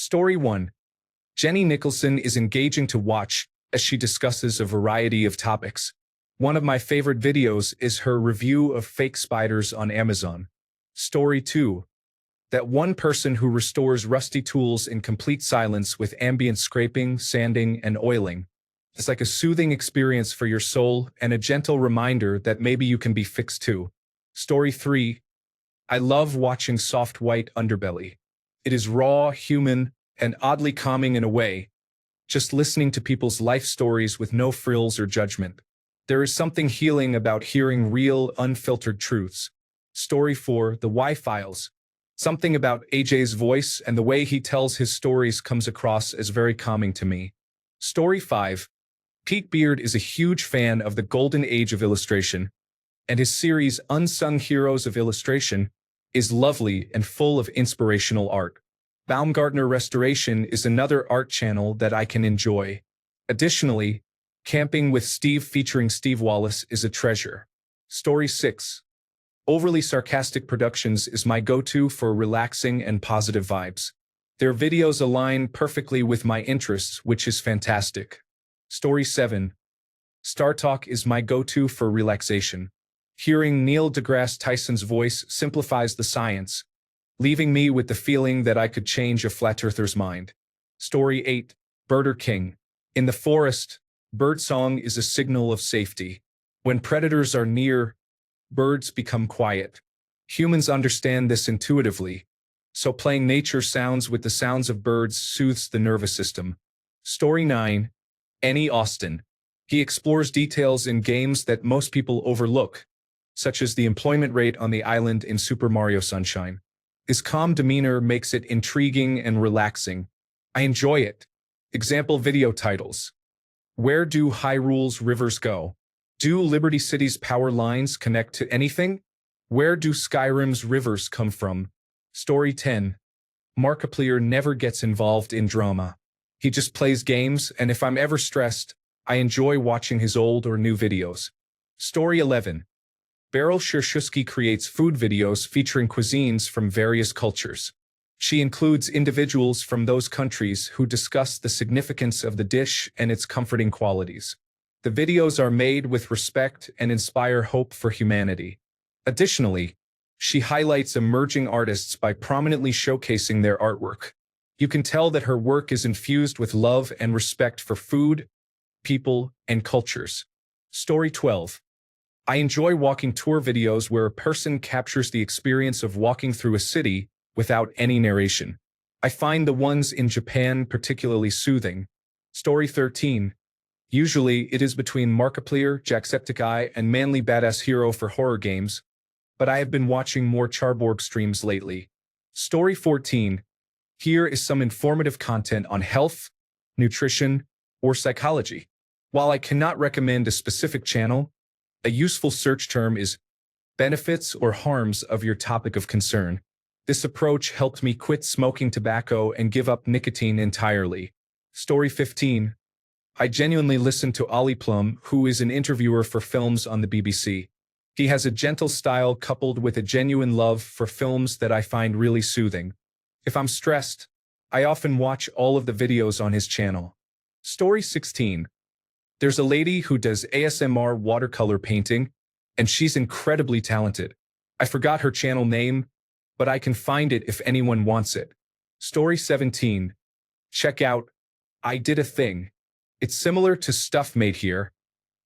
Story 1. Jenny Nicholson is engaging to watch as she discusses a variety of topics. One of my favorite videos is her review of fake spiders on Amazon. Story 2. That one person who restores rusty tools in complete silence with ambient scraping, sanding, and oiling. It's like a soothing experience for your soul and a gentle reminder that maybe you can be fixed too. Story 3. I love watching soft white underbelly. It is raw, human, and oddly calming in a way, just listening to people's life stories with no frills or judgment. There is something healing about hearing real, unfiltered truths. Story 4. The Y-Files. Something about AJ's voice and the way he tells his stories comes across as very calming to me. Story 5. Pete Beard is a huge fan of the golden age of illustration, and his series Unsung Heroes of Illustration is lovely and full of inspirational art. Baumgartner Restoration is another art channel that I can enjoy. Additionally, Camping with Steve featuring Steve Wallace is a treasure. Story 6. Overly Sarcastic Productions is my go-to for relaxing and positive vibes. Their videos align perfectly with my interests, which is fantastic. Story 7. Star Talk is my go-to for relaxation. Hearing Neil deGrasse Tyson's voice simplifies the science, leaving me with the feeling that I could change a flat earther's mind. Story 8. Birder King. In the forest, birdsong is a signal of safety. When predators are near, birds become quiet. Humans understand this intuitively, so playing nature sounds with the sounds of birds soothes the nervous system. Story 9. Annie Austin. He explores details in games that most people overlook, such as the employment rate on the island in Super Mario Sunshine. His calm demeanor makes it intriguing and relaxing. I enjoy it. Example video titles. Where do Hyrule's rivers go? Do Liberty City's power lines connect to anything? Where do Skyrim's rivers come from? Story 10. Markiplier never gets involved in drama. He just plays games, and if I'm ever stressed, I enjoy watching his old or new videos. Story 11. Beryl Shershusky creates food videos featuring cuisines from various cultures. She includes individuals from those countries who discuss the significance of the dish and its comforting qualities. The videos are made with respect and inspire hope for humanity. Additionally, she highlights emerging artists by prominently showcasing their artwork. You can tell that her work is infused with love and respect for food, people, and cultures. Story 12. I enjoy walking tour videos where a person captures the experience of walking through a city without any narration. I find the ones in Japan particularly soothing. Story 13. Usually, it is between Markiplier, Jacksepticeye, and Manly Badass Hero for horror games, but I have been watching more Charborg streams lately. Story 14. Here is some informative content on health, nutrition, or psychology. While I cannot recommend a specific channel, a useful search term is benefits or harms of your topic of concern. This approach helped me quit smoking tobacco and give up nicotine entirely. Story 15. I genuinely listen to Ollie Plum, who is an interviewer for films on the BBC. He has a gentle style coupled with a genuine love for films that I find really soothing. If I'm stressed, I often watch all of the videos on his channel. Story 16. There's a lady who does ASMR watercolor painting, and she's incredibly talented. I forgot her channel name, but I can find it if anyone wants it. Story 17. Check out I Did a Thing. It's similar to Stuff Made Here,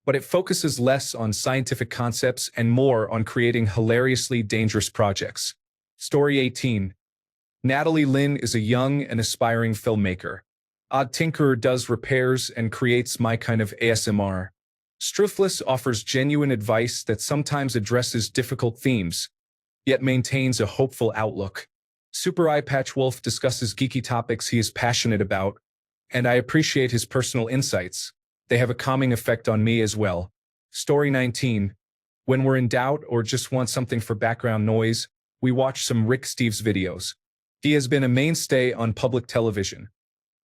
but it focuses less on scientific concepts and more on creating hilariously dangerous projects. Story 18. Natalie Lynn is a young and aspiring filmmaker. Odd Tinkerer does repairs and creates my kind of ASMR. Strufless offers genuine advice that sometimes addresses difficult themes, yet maintains a hopeful outlook. Super Eye Patch Wolf discusses geeky topics he is passionate about, and I appreciate his personal insights. They have a calming effect on me as well. Story 19. When we're in doubt or just want something for background noise, we watch some Rick Steves videos. He has been a mainstay on public television,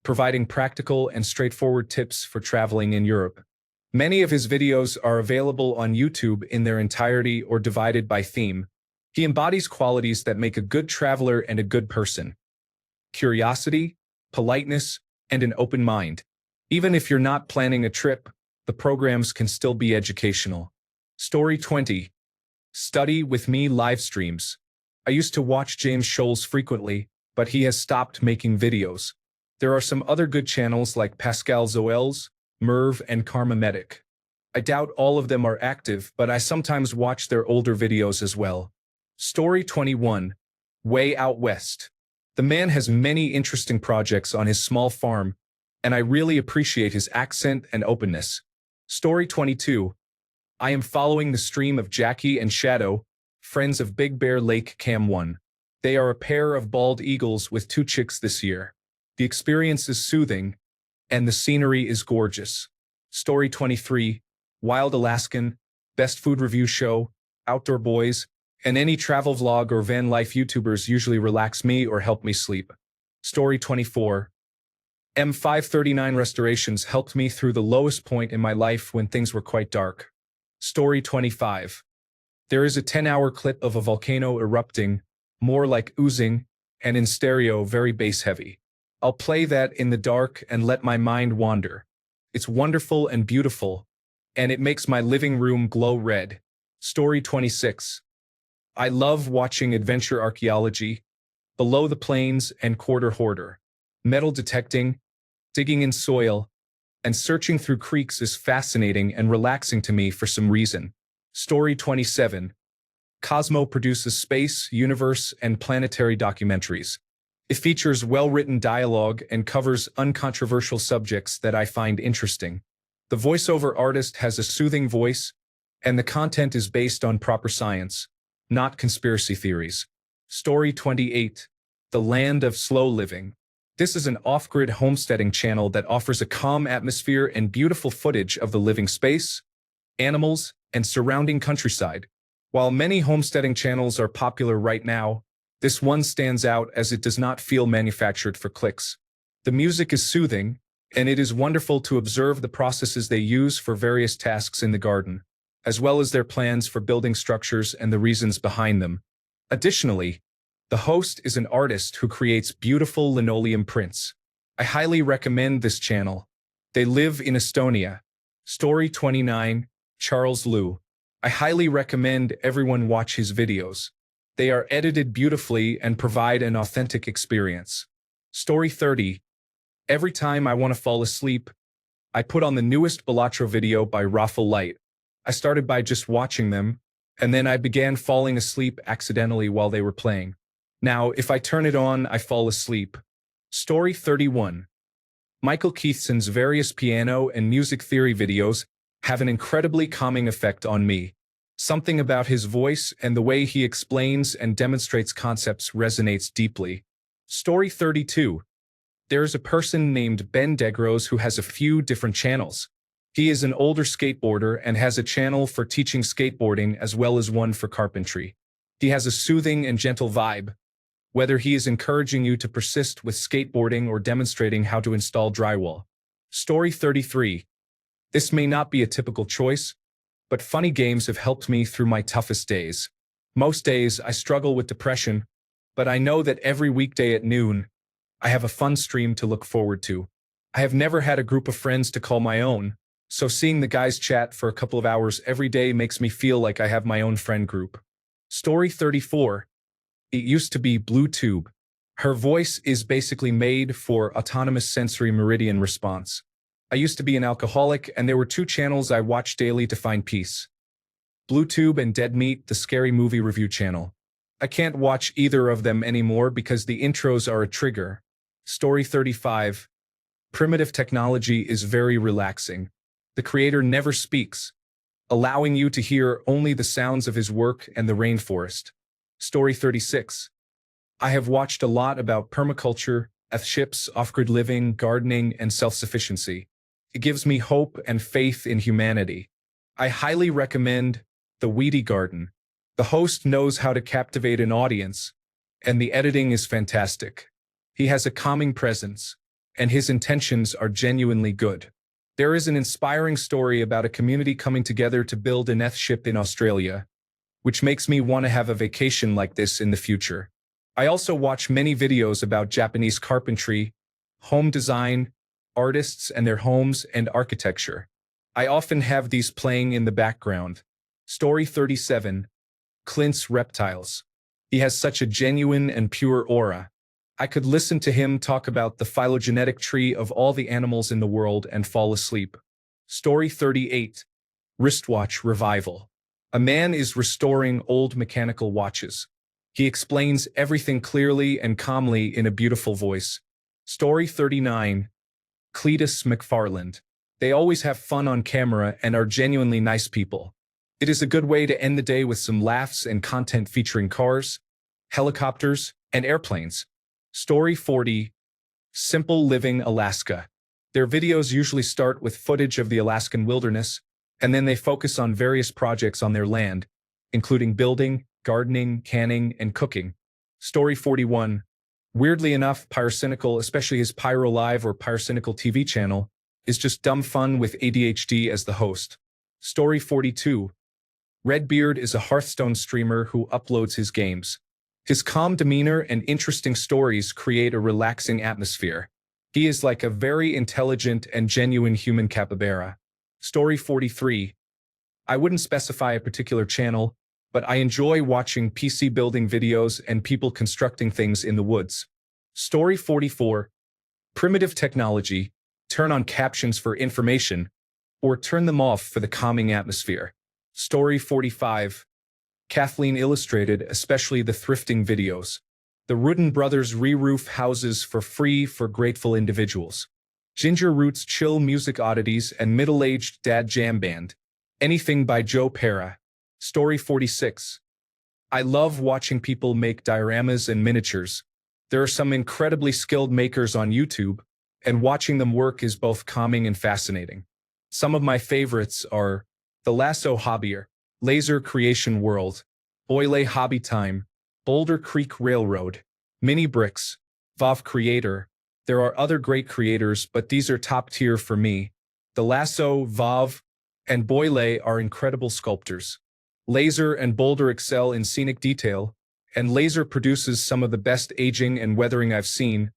providing practical and straightforward tips for traveling in Europe. Many of his videos are available on YouTube in their entirety or divided by theme. He embodies qualities that make a good traveler and a good person: curiosity, politeness, and an open mind. Even if you're not planning a trip, the programs can still be educational. Story 20. Study with Me live streams. I used to watch James Scholes frequently, but he has stopped making videos. There are some other good channels like Pascal Zoels, Merv, and Karma Medic. I doubt all of them are active, but I sometimes watch their older videos as well. Story 21. Way Out West. The man has many interesting projects on his small farm, and I really appreciate his accent and openness. Story 22. I am following the stream of Jackie and Shadow, friends of Big Bear Lake Cam 1. They are a pair of bald eagles with 2 chicks this year. The experience is soothing, and the scenery is gorgeous. Story 23. Wild Alaskan, Best Food Review Show, Outdoor Boys, and any travel vlog or van life YouTubers usually relax me or help me sleep. Story 24. M539 Restorations helped me through the lowest point in my life when things were quite dark. Story 25. There is a 10-hour clip of a volcano erupting, more like oozing, and in stereo very bass heavy. I'll play that in the dark and let my mind wander. It's wonderful and beautiful, and it makes my living room glow red. Story 26. I love watching adventure archaeology, Below the Plains and Quarter Hoarder. Metal detecting, digging in soil, and searching through creeks is fascinating and relaxing to me for some reason. Story 27. Cosmo produces space, universe, and planetary documentaries. It features well-written dialogue and covers uncontroversial subjects that I find interesting. The voiceover artist has a soothing voice, and the content is based on proper science, not conspiracy theories. Story 28. The Land of Slow Living. This is an off-grid homesteading channel that offers a calm atmosphere and beautiful footage of the living space, animals, and surrounding countryside. While many homesteading channels are popular right now, this one stands out as it does not feel manufactured for clicks. The music is soothing, and it is wonderful to observe the processes they use for various tasks in the garden, as well as their plans for building structures and the reasons behind them. Additionally, the host is an artist who creates beautiful linoleum prints. I highly recommend this channel. They live in Estonia. Story 29. Charles Liu. I highly recommend everyone watch his videos. They are edited beautifully and provide an authentic experience. Story 30. Every time I want to fall asleep, I put on the newest Balatro video by Raffle Light. I started by just watching them, and then I began falling asleep accidentally while they were playing. Now, if I turn it on, I fall asleep. Story 31. Michael Keithson's various piano and music theory videos have an incredibly calming effect on me. Something about his voice and the way he explains and demonstrates concepts resonates deeply. Story 32. There's a person named Ben Degros who has a few different channels. He is an older skateboarder and has a channel for teaching skateboarding as well as one for carpentry. He has a soothing and gentle vibe, whether he is encouraging you to persist with skateboarding or demonstrating how to install drywall. Story 33. This may not be a typical choice, but funny games have helped me through my toughest days. Most days I struggle with depression, but I know that every weekday at noon, I have a fun stream to look forward to. I have never had a group of friends to call my own, so seeing the guys chat for a couple of hours every day makes me feel like I have my own friend group. Story 34. It used to be BlueTube. Her voice is basically made for autonomous sensory meridian response. I used to be an alcoholic, and there were 2 channels I watched daily to find peace. BlueTube and Dead Meat, the scary movie review channel. I can't watch either of them anymore because the intros are a trigger. Story 35. Primitive technology is very relaxing. The creator never speaks, allowing you to hear only the sounds of his work and the rainforest. Story 36. I have watched a lot about permaculture, ships, off-grid living, gardening, and self-sufficiency. It gives me hope and faith in humanity. I highly recommend The Weedy Garden. The host knows how to captivate an audience, and the editing is fantastic. He has a calming presence, and his intentions are genuinely good. There is an inspiring story about a community coming together to build an ship in Australia, which makes me want to have a vacation like this in the future. I also watch many videos about Japanese carpentry, home design, artists and their homes and architecture. I often have these playing in the background. Story 37. Clint's Reptiles. He has such a genuine and pure aura. I could listen to him talk about the phylogenetic tree of all the animals in the world and fall asleep. Story 38. Wristwatch Revival. A man is restoring old mechanical watches. He explains everything clearly and calmly in a beautiful voice. Story 39. Cletus McFarland. They always have fun on camera and are genuinely nice people. It is a good way to end the day with some laughs and content featuring cars, helicopters, and airplanes. Story 40. Simple Living Alaska. Their videos usually start with footage of the Alaskan wilderness, and then they focus on various projects on their land, including building, gardening, canning, and cooking. Story 41. Weirdly enough, Pyrocynical, especially his Pyro Live or Pyrocynical TV channel, is just dumb fun with ADHD as the host. Story 42. Redbeard is a Hearthstone streamer who uploads his games. His calm demeanor and interesting stories create a relaxing atmosphere. He is like a very intelligent and genuine human capybara. Story 43. I wouldn't specify a particular channel, but I enjoy watching PC building videos and people constructing things in the woods. Story 44. Primitive Technology. Turn on captions for information, or turn them off for the calming atmosphere. Story 45. Kathleen Illustrated, especially the thrifting videos. The Rudin brothers re-roof houses for free for grateful individuals. Ginger Roots chill music oddities and middle-aged dad jam band. Anything by Joe Pera. Story 46. I love watching people make dioramas and miniatures. There are some incredibly skilled makers on YouTube, and watching them work is both calming and fascinating. Some of my favorites are The Lasso Hobbyer, Laser Creation World, Boyle Hobby Time, Boulder Creek Railroad, Mini Bricks, Vav Creator. There are other great creators, but these are top tier for me. The Lasso, Vav, and Boyle are incredible sculptors. Laser and Boulder excel in scenic detail, and Laser produces some of the best aging and weathering I've seen,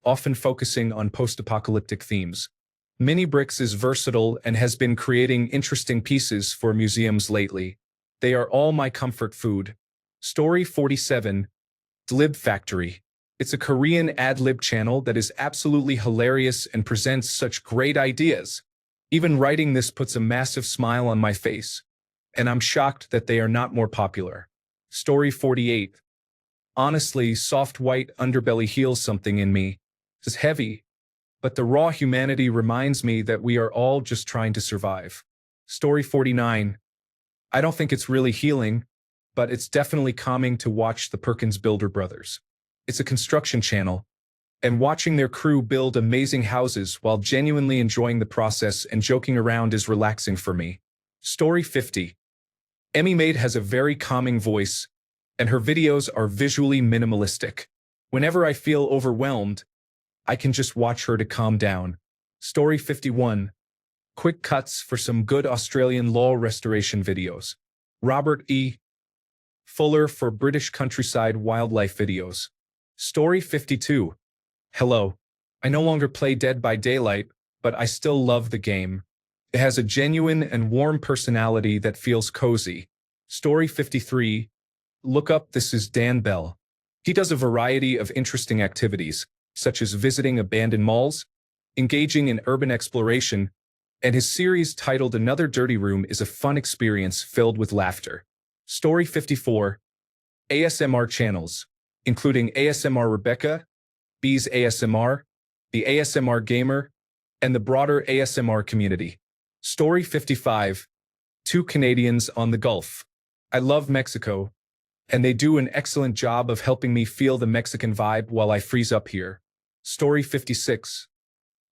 often focusing on post-apocalyptic themes. Mini Bricks is versatile and has been creating interesting pieces for museums lately. They are all my comfort food. Story 47. Dlib Factory. It's a Korean ad-lib channel that is absolutely hilarious and presents such great ideas. Even writing this puts a massive smile on my face, and I'm shocked that they are not more popular. Story 48. Honestly, soft white underbelly heals something in me. It's heavy, but the raw humanity reminds me that we are all just trying to survive. Story 49. I don't think it's really healing, but it's definitely calming to watch the Perkins Builder brothers. It's a construction channel, and watching their crew build amazing houses while genuinely enjoying the process and joking around is relaxing for me. Story 50. Emmy Maid has a very calming voice, and her videos are visually minimalistic. Whenever I feel overwhelmed, I can just watch her to calm down. Story 51. Quick cuts for some good Australian law restoration videos. Robert E. Fuller for British countryside wildlife videos. Story 52. Hello. I no longer play Dead by Daylight, but I still love the game. It has a genuine and warm personality that feels cozy. Story 53. Look up, this is Dan Bell. He does a variety of interesting activities, such as visiting abandoned malls, engaging in urban exploration, and his series titled Another Dirty Room is a fun experience filled with laughter. Story 54. ASMR channels, including ASMR Rebecca, Bees ASMR, the ASMR Gamer, and the broader ASMR community. Story 55. Two Canadians on the Gulf. I love Mexico, and they do an excellent job of helping me feel the Mexican vibe while I freeze up here. Story 56.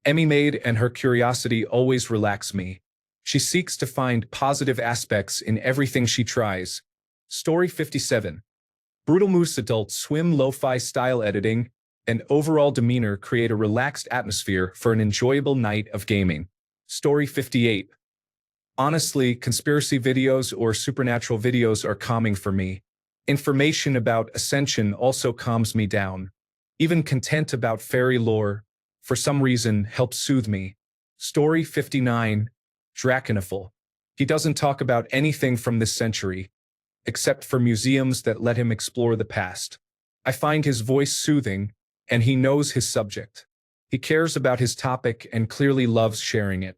Emmy Maid and her curiosity always relax me. She seeks to find positive aspects in everything she tries. Story 57. Brutal Moose Adult Swim lo-fi style editing and overall demeanor create a relaxed atmosphere for an enjoyable night of gaming. Story 58. Honestly, conspiracy videos or supernatural videos are calming for me. Information about Ascension also calms me down. Even content about fairy lore, for some reason, helps soothe me. Story 59, Draconifel. He doesn't talk about anything from this century, except for museums that let him explore the past. I find his voice soothing, and he knows his subject. He cares about his topic and clearly loves sharing it.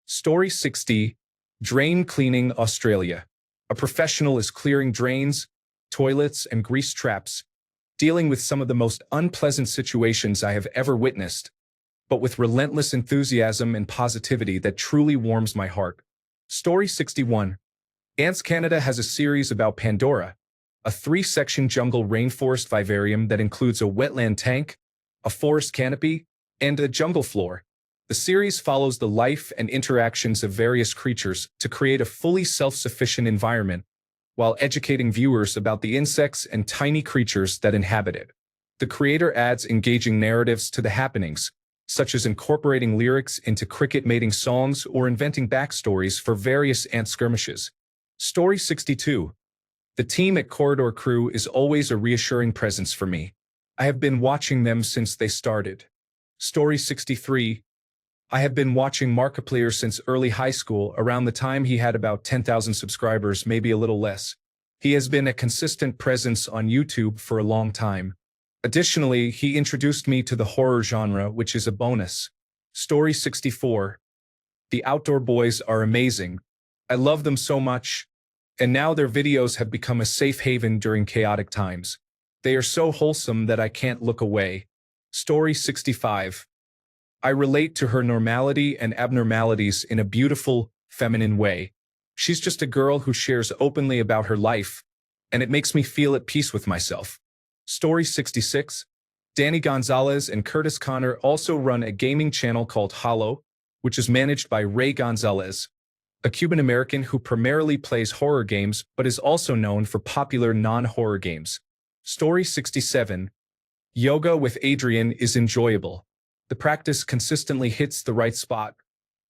Story 60, Drain Cleaning Australia. A professional is clearing drains, toilets, and grease traps, dealing with some of the most unpleasant situations I have ever witnessed, but with relentless enthusiasm and positivity that truly warms my heart. Story 61. Ants Canada has a series about Pandora, a 3-section jungle rainforest vivarium that includes a wetland tank, a forest canopy, and a jungle floor. The series follows the life and interactions of various creatures to create a fully self-sufficient environment, while educating viewers about the insects and tiny creatures that inhabit it. The creator adds engaging narratives to the happenings, such as incorporating lyrics into cricket mating songs or inventing backstories for various ant skirmishes. Story 62. The team at Corridor Crew is always a reassuring presence for me. I have been watching them since they started. Story 63. I have been watching Markiplier since early high school, around the time he had about 10,000 subscribers, maybe a little less. He has been a consistent presence on YouTube for a long time. Additionally, he introduced me to the horror genre, which is a bonus. Story 64. The Outdoor Boys are amazing. I love them so much, and now their videos have become a safe haven during chaotic times. They are so wholesome that I can't look away. Story 65. I relate to her normality and abnormalities in a beautiful, feminine way. She's just a girl who shares openly about her life, and it makes me feel at peace with myself. Story 66. Danny Gonzalez and Curtis Connor also run a gaming channel called Hollow, which is managed by Ray Gonzalez, a Cuban-American who primarily plays horror games but is also known for popular non-horror games. Story 67. Yoga with Adrian is enjoyable. The practice consistently hits the right spot,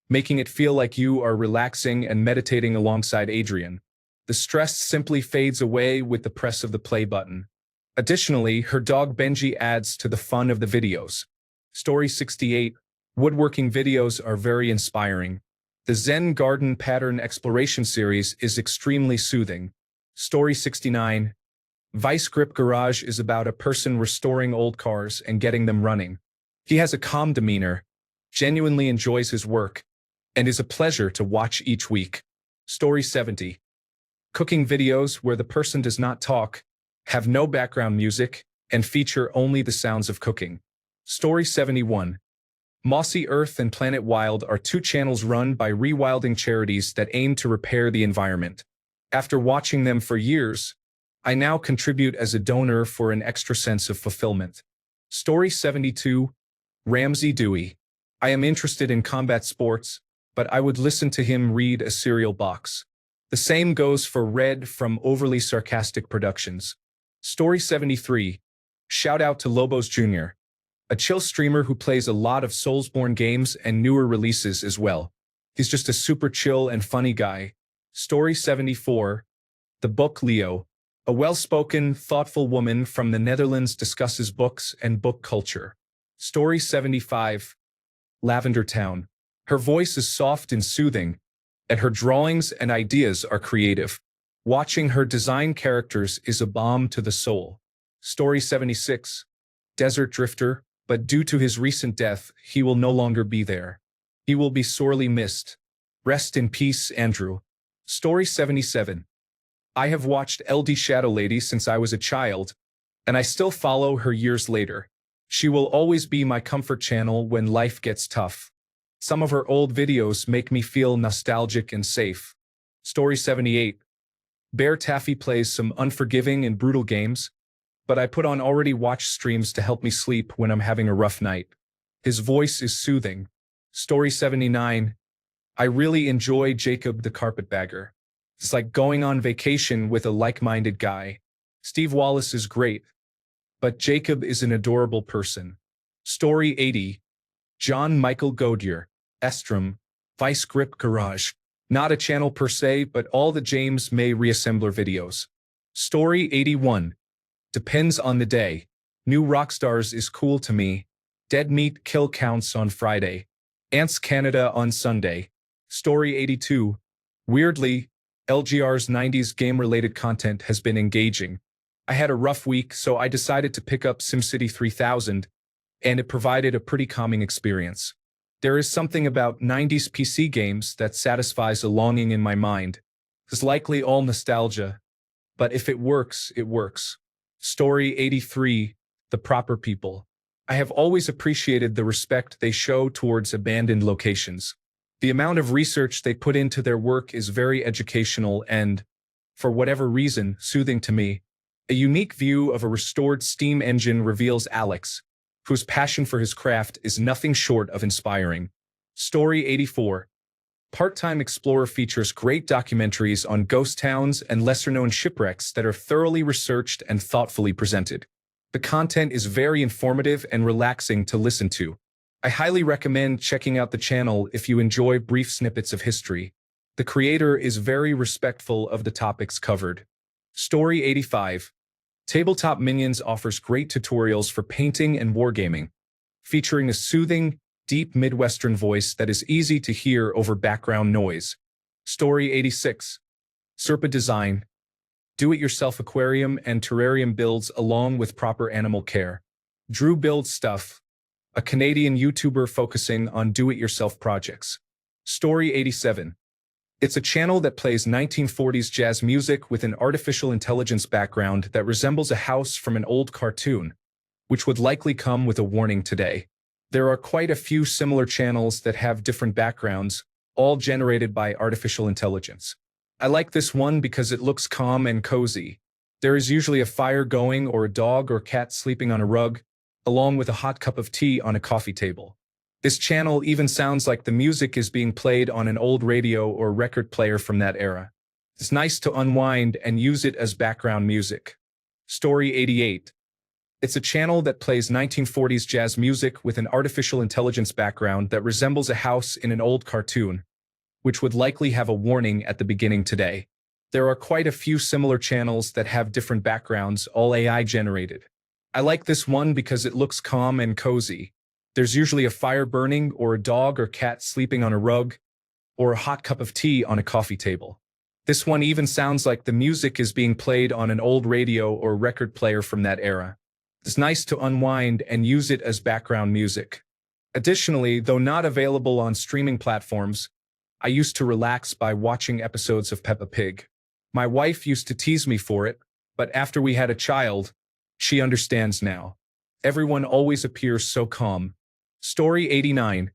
making it feel like you are relaxing and meditating alongside Adrian. The stress simply fades away with the press of the play button. Additionally, her dog Benji adds to the fun of the videos. Story 68. Woodworking videos are very inspiring. The Zen Garden Pattern Exploration series is extremely soothing. Story 69. Vice Grip Garage is about a person restoring old cars and getting them running. He has a calm demeanor, genuinely enjoys his work, and is a pleasure to watch each week. Story 70. Cooking videos where the person does not talk, have no background music, and feature only the sounds of cooking. Story 71. Mossy Earth and Planet Wild are 2 channels run by rewilding charities that aim to repair the environment. After watching them for years, I now contribute as a donor for an extra sense of fulfillment. Story 72. Ramsey Dewey. I am interested in combat sports, but I would listen to him read a cereal box. The same goes for Red from Overly Sarcastic Productions. Story 73. Shout out to Lobos Jr., a chill streamer who plays a lot of Soulsborne games and newer releases as well. He's just a super chill and funny guy. Story 74. The Book Leo. A well-spoken, thoughtful woman from the Netherlands discusses books and book culture. Story 75. Lavender Town. Her voice is soft and soothing, and her drawings and ideas are creative. Watching her design characters is a balm to the soul. Story 76. Desert Drifter, but due to his recent death, he will no longer be there. He will be sorely missed. Rest in peace, Andrew. Story 77. I have watched LD Shadow Lady since I was a child, and I still follow her years later. She will always be my comfort channel when life gets tough. Some of her old videos make me feel nostalgic and safe. Story 78. Bear Taffy plays some unforgiving and brutal games, but I put on already watched streams to help me sleep when I'm having a rough night. His voice is soothing. Story 79. I really enjoy Jacob the Carpetbagger. It's like going on vacation with a like-minded guy. Steve Wallace is great, but Jacob is an adorable person. Story 80. John Michael Godier, Estrom, Vice Grip Garage. Not a channel per se, but all the James May reassembler videos. Story 81. Depends on the day. New Rockstars is cool to me. Dead meat kill counts on Friday. Ants Canada on Sunday. Story 82. Weirdly, LGR's 90s game-related content has been engaging. I had a rough week, so I decided to pick up SimCity 3000, and it provided a pretty calming experience. There is something about 90s PC games that satisfies a longing in my mind. It's likely all nostalgia, but if it works, it works. Story 83. The Proper People. I have always appreciated the respect they show towards abandoned locations. The amount of research they put into their work is very educational and, for whatever reason, soothing to me. A unique view of a restored steam engine reveals Alex, whose passion for his craft is nothing short of inspiring. Story 84. Part-Time Explorer features great documentaries on ghost towns and lesser-known shipwrecks that are thoroughly researched and thoughtfully presented. The content is very informative and relaxing to listen to. I highly recommend checking out the channel if you enjoy brief snippets of history. The creator is very respectful of the topics covered. Story 85. Tabletop Minions offers great tutorials for painting and wargaming, featuring a soothing, deep Midwestern voice that is easy to hear over background noise. Story 86. Serpa Design. Do-it-yourself aquarium and terrarium builds along with proper animal care. Drew Builds Stuff, a Canadian YouTuber focusing on do-it-yourself projects. Story 87. It's a channel that plays 1940s jazz music with an artificial intelligence background that resembles a house from an old cartoon, which would likely come with a warning today. There are quite a few similar channels that have different backgrounds, all generated by artificial intelligence. I like this one because it looks calm and cozy. There is usually a fire going or a dog or cat sleeping on a rug, along with a hot cup of tea on a coffee table. This channel even sounds like the music is being played on an old radio or record player from that era. It's nice to unwind and use it as background music. Story 88. It's a channel that plays 1940s jazz music with an artificial intelligence background that resembles a house in an old cartoon, which would likely have a warning at the beginning today. There are quite a few similar channels that have different backgrounds, all AI generated. I like this one because it looks calm and cozy. There's usually a fire burning or a dog or cat sleeping on a rug or a hot cup of tea on a coffee table. This one even sounds like the music is being played on an old radio or record player from that era. It's nice to unwind and use it as background music. Additionally, though not available on streaming platforms, I used to relax by watching episodes of Peppa Pig. My wife used to tease me for it, but after we had a child, she understands now. Everyone always appears so calm. Story 89.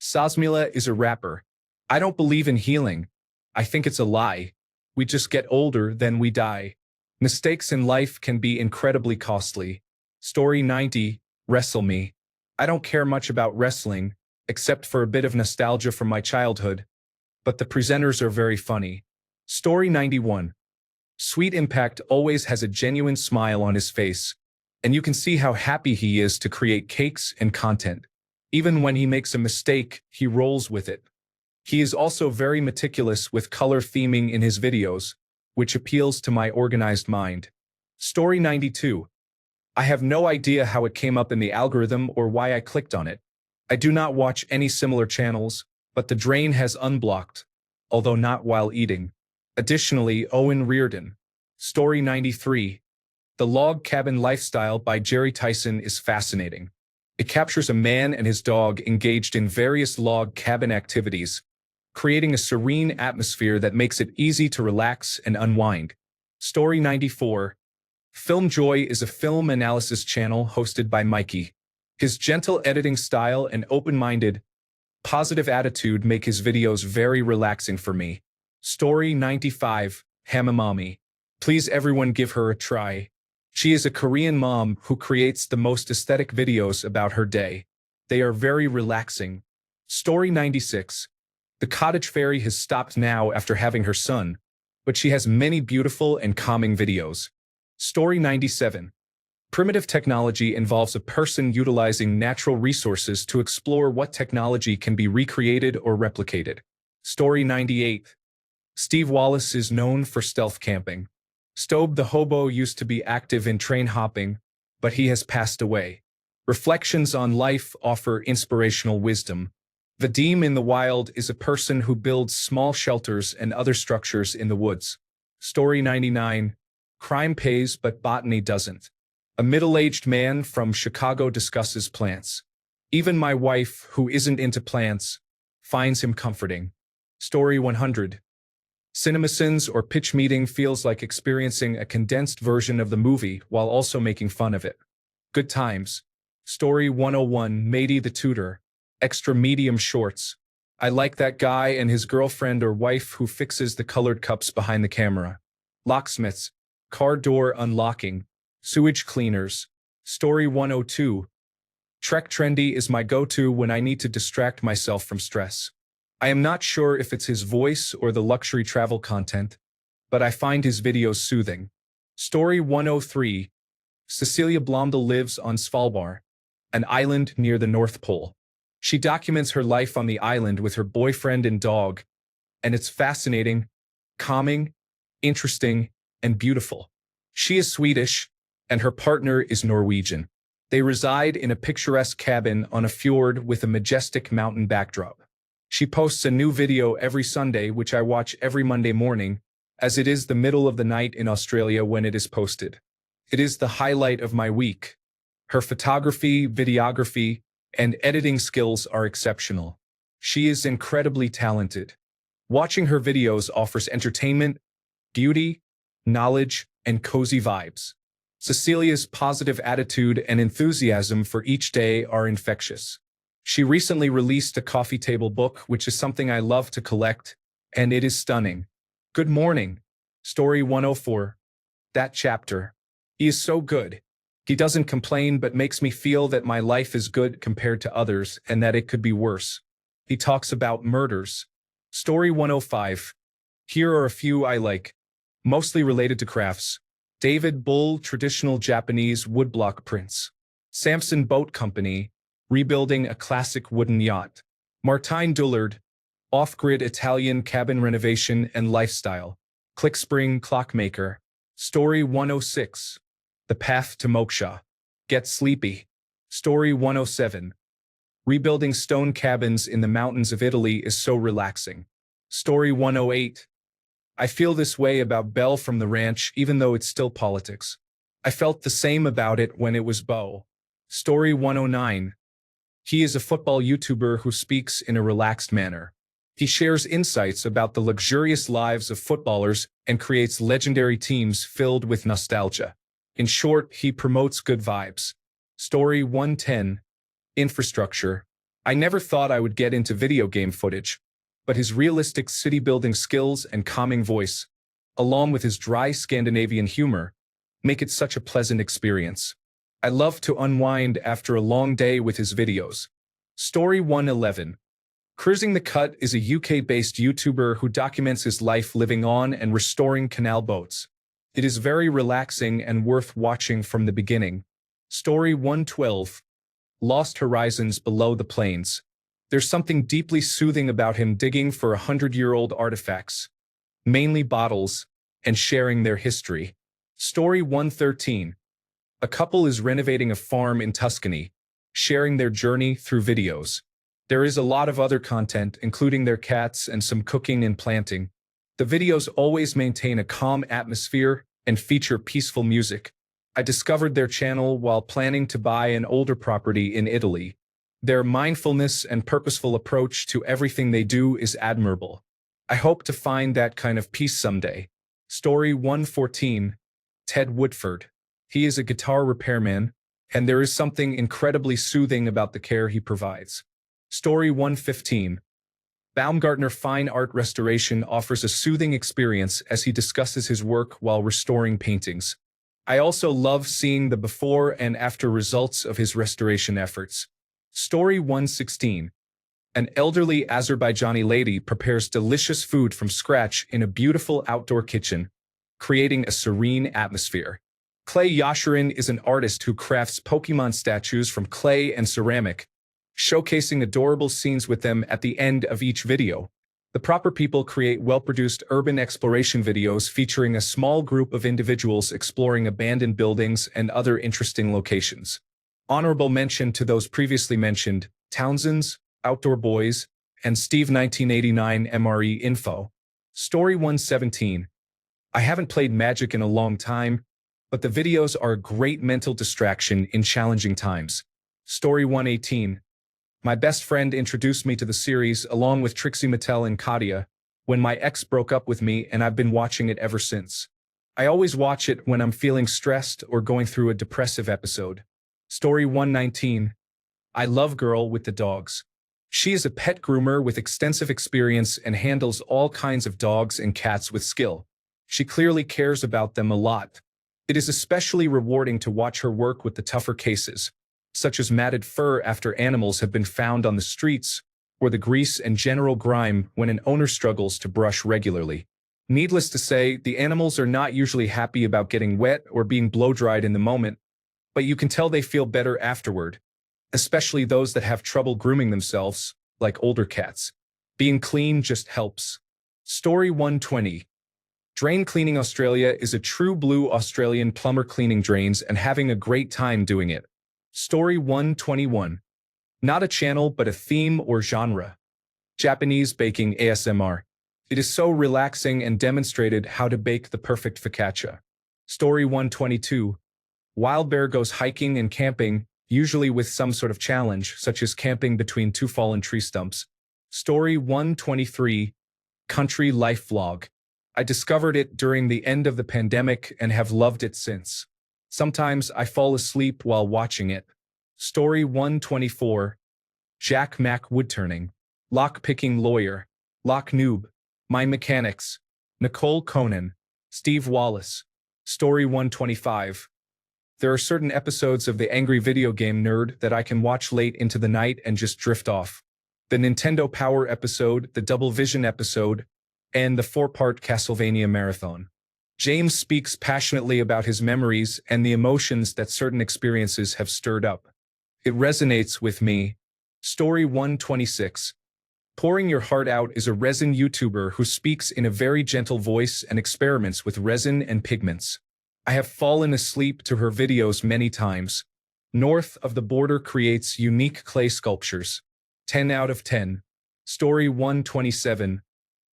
Sosmila is a rapper. I don't believe in healing. I think it's a lie. We just get older, then we die. Mistakes in life can be incredibly costly. Story 90. Wrestle Me. I don't care much about wrestling, except for a bit of nostalgia from my childhood, but the presenters are very funny. Story 91. Sweet Impact always has a genuine smile on his face, and you can see how happy he is to create cakes and content. Even when he makes a mistake, he rolls with it. He is also very meticulous with color theming in his videos, which appeals to my organized mind. Story 92. I have no idea how it came up in the algorithm or why I clicked on it. I do not watch any similar channels, but the drain has unblocked, although not while eating. Additionally, Owen Reardon. Story 93. The Log Cabin Lifestyle by Jerry Tyson is fascinating. It captures a man and his dog engaged in various log cabin activities, creating a serene atmosphere that makes it easy to relax and unwind. Story 94. Film Joy is a film analysis channel hosted by Mikey. His gentle editing style and open-minded, positive attitude make his videos very relaxing for me. Story 95. Hamamami. Please everyone give her a try. She is a Korean mom who creates the most aesthetic videos about her day. They are very relaxing. Story 96. The Cottage Fairy has stopped now after having her son, but she has many beautiful and calming videos. Story 97. Primitive technology involves a person utilizing natural resources to explore what technology can be recreated or replicated. Story 98. Steve Wallace is known for stealth camping. Stobe the Hobo used to be active in train hopping, but he has passed away. Reflections on life offer inspirational wisdom. Vadim in the Wild is a person who builds small shelters and other structures in the woods. Story 99. Crime pays but botany doesn't. A middle-aged man from Chicago discusses plants. Even my wife, who isn't into plants, finds him comforting. Story 100. CinemaSins or pitch meeting feels like experiencing a condensed version of the movie while also making fun of it. Good times. Story 101. Matey the Tutor. Extra medium shorts. I like that guy and his girlfriend or wife who fixes the colored cups behind the camera. Locksmiths. Car door unlocking. Sewage cleaners. Story 102. Trek Trendy is my go-to when I need to distract myself from stress. I am not sure if it's his voice or the luxury travel content, but I find his videos soothing. Story 103. Cecilia Blondel lives on Svalbard, an island near the North Pole. She documents her life on the island with her boyfriend and dog, and it's fascinating, calming, interesting, and beautiful. She is Swedish, and her partner is Norwegian. They reside in a picturesque cabin on a fjord with a majestic mountain backdrop. She posts a new video every Sunday, which I watch every Monday morning, as it is the middle of the night in Australia when it is posted. It is the highlight of my week. Her photography, videography, and editing skills are exceptional. She is incredibly talented. Watching her videos offers entertainment, beauty, knowledge, and cozy vibes. Cecilia's positive attitude and enthusiasm for each day are infectious. She recently released a coffee table book, which is something I love to collect, and it is stunning. Good morning. Story 104. That chapter. He is so good. He doesn't complain but makes me feel that my life is good compared to others and that it could be worse. He talks about murders. Story 105. Here are a few I like, mostly related to crafts. David Bull, traditional Japanese woodblock prints. Samson Boat Company, rebuilding a classic wooden yacht. Martine Dullard, off-grid Italian cabin renovation and lifestyle. Clickspring Clockmaker. Story 106. The Path to Moksha. Get Sleepy. Story 107. Rebuilding stone cabins in the mountains of Italy is so relaxing. Story 108. I feel this way about Belle from the ranch, even though it's still politics. I felt the same about it when it was Bo. Story 109. He is a football YouTuber who speaks in a relaxed manner. He shares insights about the luxurious lives of footballers and creates legendary teams filled with nostalgia. In short, he promotes good vibes. Story 110. Infrastructure. I never thought I would get into video game footage, but his realistic city-building skills and calming voice, along with his dry Scandinavian humor, make it such a pleasant experience. I love to unwind after a long day with his videos. Story 111. Cruising the Cut is a UK-based YouTuber who documents his life living on and restoring canal boats. It is very relaxing and worth watching from the beginning. Story 112. Lost Horizons Below the Plains. There's something deeply soothing about him digging for 100-year-old artifacts, mainly bottles, and sharing their history. Story 113. A couple is renovating a farm in Tuscany, sharing their journey through videos. There is a lot of other content, including their cats and some cooking and planting. The videos always maintain a calm atmosphere and feature peaceful music. I discovered their channel while planning to buy an older property in Italy. Their mindfulness and purposeful approach to everything they do is admirable. I hope to find that kind of peace someday. Story 114. Ted Woodford. He is a guitar repairman, and there is something incredibly soothing about the care he provides. Story 115. Baumgartner Fine Art Restoration offers a soothing experience as he discusses his work while restoring paintings. I also love seeing the before and after results of his restoration efforts. Story 116. An elderly Azerbaijani lady prepares delicious food from scratch in a beautiful outdoor kitchen, creating a serene atmosphere. Clay Yashurin is an artist who crafts Pokemon statues from clay and ceramic, showcasing adorable scenes with them at the end of each video. The proper people create well-produced urban exploration videos featuring a small group of individuals exploring abandoned buildings and other interesting locations. Honorable mention to those previously mentioned, Townsend's, Outdoor Boys, and Steve 1989 MRE Info. Story 117. I haven't played Magic in a long time, but the videos are a great mental distraction in challenging times. Story 118. My best friend introduced me to the series along with Trixie Mattel and Katia when my ex broke up with me, and I've been watching it ever since. I always watch it when I'm feeling stressed or going through a depressive episode. Story 119. I love Girl with the Dogs. She is a pet groomer with extensive experience and handles all kinds of dogs and cats with skill. She clearly cares about them a lot. It is especially rewarding to watch her work with the tougher cases, such as matted fur after animals have been found on the streets, or the grease and general grime when an owner struggles to brush regularly. Needless to say, the animals are not usually happy about getting wet or being blow-dried in the moment, but you can tell they feel better afterward, especially those that have trouble grooming themselves, like older cats. Being clean just helps. Story 120. Drain Cleaning Australia is a true blue Australian plumber cleaning drains and having a great time doing it. Story 121. Not a channel but a theme or genre. Japanese Baking ASMR. It is so relaxing and demonstrated how to bake the perfect focaccia. Story 122. Wild Bear goes hiking and camping, usually with some sort of challenge, such as camping between two fallen tree stumps. Story 123. Country Life Vlog. I discovered it during the end of the pandemic and have loved it since. Sometimes I fall asleep while watching it. Story 124. Jack Mac Woodturning. Lock-picking lawyer. Lock noob. My mechanics. Nicole Conan. Steve Wallace. Story 125. There are certain episodes of the Angry Video Game Nerd that I can watch late into the night and just drift off. The Nintendo Power episode, the Double Vision episode, and the 4-part Castlevania marathon. James speaks passionately about his memories and the emotions that certain experiences have stirred up. It resonates with me. Story 126. Pouring Your Heart Out is a resin YouTuber who speaks in a very gentle voice and experiments with resin and pigments. I have fallen asleep to her videos many times. North of the Border creates unique clay sculptures. 10 out of 10. Story 127.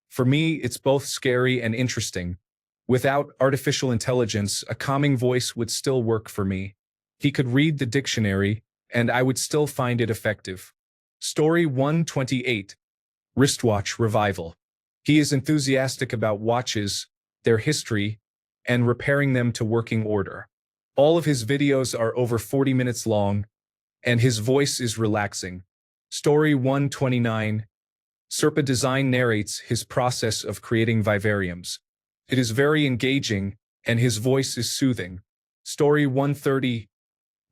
For me, it's both scary and interesting. Without artificial intelligence, a calming voice would still work for me. He could read the dictionary, and I would still find it effective. Story 128. Wristwatch Revival. He is enthusiastic about watches, their history, and repairing them to working order. All of his videos are over 40 minutes long, and his voice is relaxing. Story 129. Serpa Design narrates his process of creating vivariums. It is very engaging, and his voice is soothing. Story 130.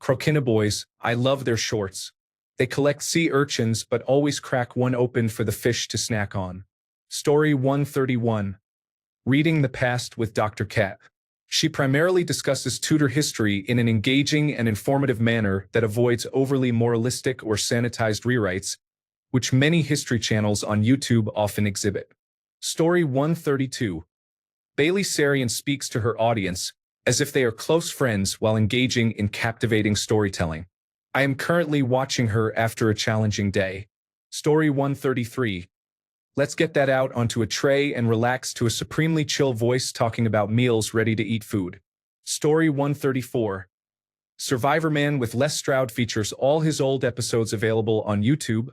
Croquina Boys. I love their shorts. They collect sea urchins but always crack one open for the fish to snack on. Story 131. Reading the Past with Dr. Cat. She primarily discusses Tudor history in an engaging and informative manner that avoids overly moralistic or sanitized rewrites, which many history channels on YouTube often exhibit. Story 132. Bailey Sarian speaks to her audience as if they are close friends while engaging in captivating storytelling. I am currently watching her after a challenging day. Story 133. Let's get that out onto a tray and relax to a supremely chill voice talking about meals ready to eat food. Story 134. Survivor Man with Les Stroud features all his old episodes available on YouTube,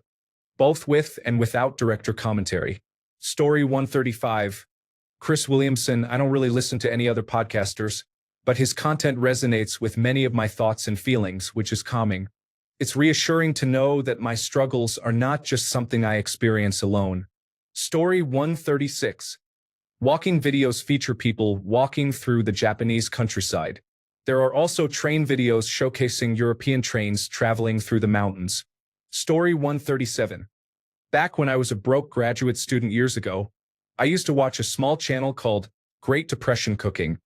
both with and without director commentary. Story 135. Chris Williamson. I don't really listen to any other podcasters, but his content resonates with many of my thoughts and feelings, which is calming. It's reassuring to know that my struggles are not just something I experience alone. Story 136. Walking videos feature people walking through the Japanese countryside. There are also train videos showcasing European trains traveling through the mountains. Story 137. Back when I was a broke graduate student years ago, I used to watch a small channel called Great Depression Cooking,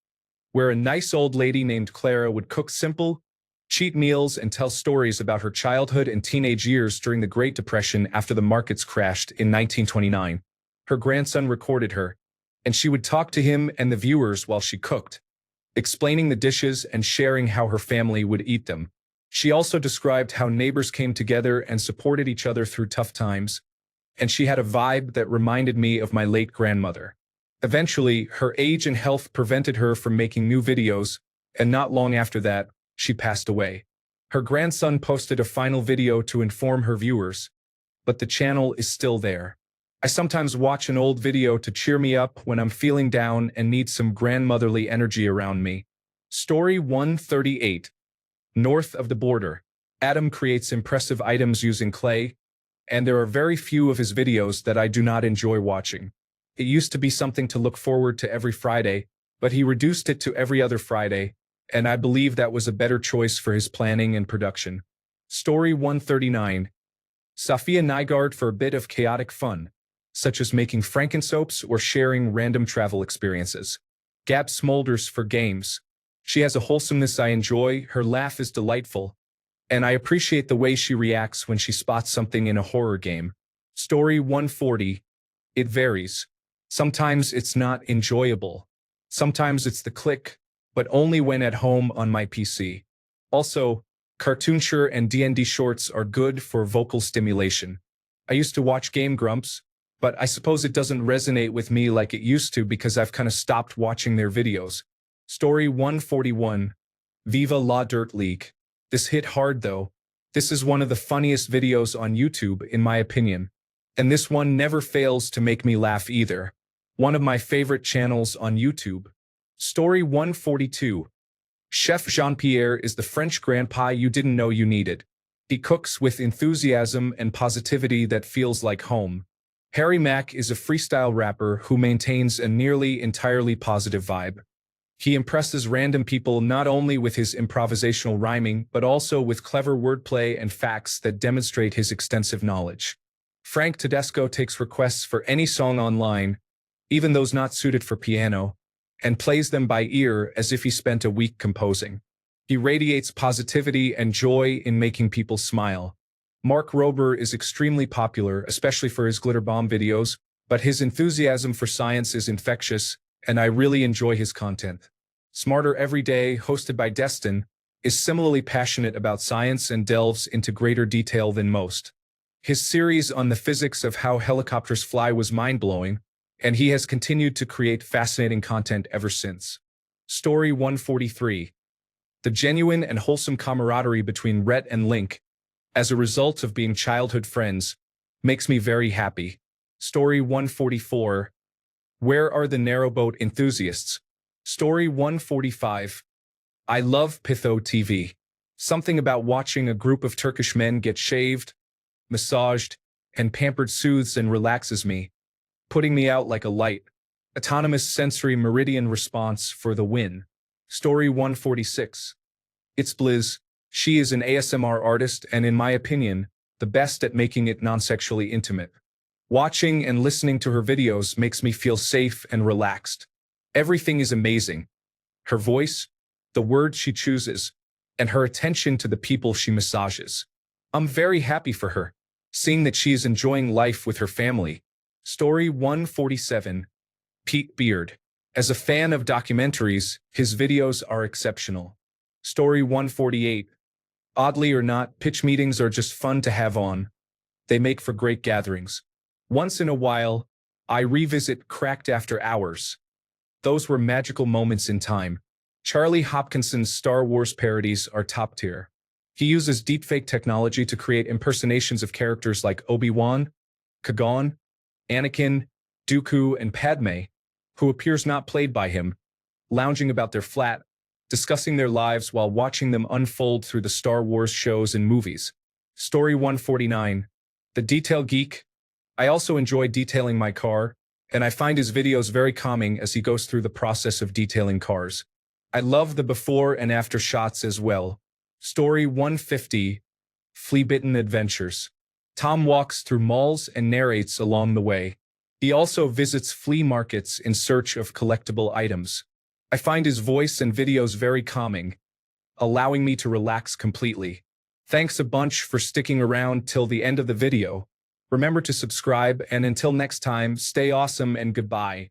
where a nice old lady named Clara would cook simple, cheap meals and tell stories about her childhood and teenage years during the Great Depression after the markets crashed in 1929. Her grandson recorded her, and she would talk to him and the viewers while she cooked, explaining the dishes and sharing how her family would eat them. She also described how neighbors came together and supported each other through tough times, and she had a vibe that reminded me of my late grandmother. Eventually, her age and health prevented her from making new videos, and not long after that, she passed away. Her grandson posted a final video to inform her viewers, but the channel is still there. I sometimes watch an old video to cheer me up when I'm feeling down and need some grandmotherly energy around me. Story 138. North of the border. Adam creates impressive items using clay, and there are very few of his videos that I do not enjoy watching. It used to be something to look forward to every Friday, but he reduced it to every other Friday, and I believe that was a better choice for his planning and production. Story 139. Safia Nygaard for a bit of chaotic fun, such as making frankensoaps or sharing random travel experiences. Gab Smolders for games. She has a wholesomeness I enjoy, her laugh is delightful, and I appreciate the way she reacts when she spots something in a horror game. Story 140. It varies. Sometimes it's not enjoyable. Sometimes it's the click, but only when at home on my PC. Also, Cartoonsure and D&D shorts are good for vocal stimulation. I used to watch Game Grumps, but I suppose it doesn't resonate with me like it used to because I've kind of stopped watching their videos. Story 141. Viva La Dirt League. This hit hard though. This is one of the funniest videos on YouTube in my opinion. And this one never fails to make me laugh either. One of my favorite channels on YouTube. Story 142. Chef Jean-Pierre is the French grandpa you didn't know you needed. He cooks with enthusiasm and positivity that feels like home. Harry Mack is a freestyle rapper who maintains a nearly entirely positive vibe. He impresses random people not only with his improvisational rhyming but also with clever wordplay and facts that demonstrate his extensive knowledge. Frank Tedesco takes requests for any song online, even those not suited for piano, and plays them by ear as if he spent a week composing. He radiates positivity and joy in making people smile. Mark Rober is extremely popular, especially for his glitter bomb videos, but his enthusiasm for science is infectious, and I really enjoy his content. Smarter Every Day, hosted by Destin, is similarly passionate about science and delves into greater detail than most. His series on the physics of how helicopters fly was mind-blowing, and he has continued to create fascinating content ever since. Story 143. The genuine and wholesome camaraderie between Rhett and Link, as a result of being childhood friends, makes me very happy. Story 144. Where are the narrowboat enthusiasts? Story 145. I love Pitho TV. Something about watching a group of Turkish men get shaved, massaged, and pampered soothes and relaxes me, putting me out like a light. Autonomous sensory meridian response for the win. Story 146. It's Blizz. She is an ASMR artist and, in my opinion, the best at making it non-sexually intimate. Watching and listening to her videos makes me feel safe and relaxed. Everything is amazing. Her voice, the words she chooses, and her attention to the people she massages. I'm very happy for her, seeing that she is enjoying life with her family. Story 147. Pete Beard. As a fan of documentaries, his videos are exceptional. Story 148. Oddly or not, pitch meetings are just fun to have on. They make for great gatherings. Once in a while, I revisit Cracked After Hours. Those were magical moments in time. Charlie Hopkinson's Star Wars parodies are top tier. He uses deepfake technology to create impersonations of characters like Obi-Wan, Qui-Gon, Anakin, Dooku, and Padme, who appears not played by him, lounging about their flat, discussing their lives while watching them unfold through the Star Wars shows and movies. Story 149. The Detail Geek. I also enjoy detailing my car, and I find his videos very calming as he goes through the process of detailing cars. I love the before and after shots as well. Story 150. Flea-Bitten Adventures. Tom walks through malls and narrates along the way. He also visits flea markets in search of collectible items. I find his voice and videos very calming, allowing me to relax completely. Thanks a bunch for sticking around till the end of the video. Remember to subscribe, and until next time, stay awesome and goodbye.